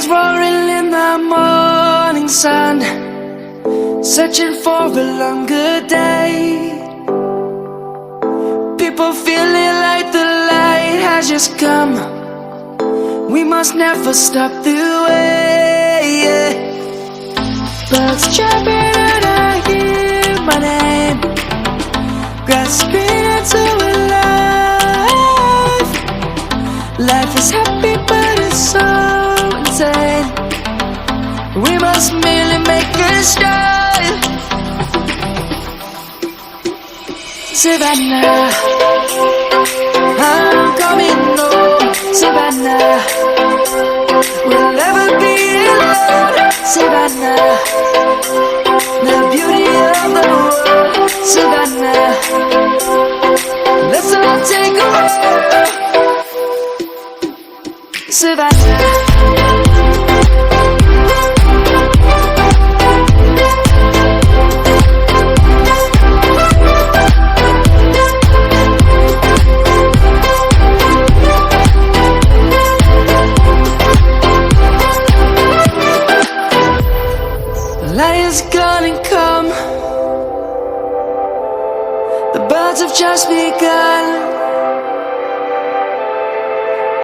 roaring in the morning sun, searching for a longer day. People feeling like the light has just come. We must never stop the way. Birds chirping and I hear my name, grasping into a life. Life is happy but it's so insane. We must merely make a start. Savannah, I'm coming home. Savannah, we'll never be alone. Savannah, the beauty of the world. Savannah, let's all take a walk. Savannah. Light is gonna come. The birds have just begun.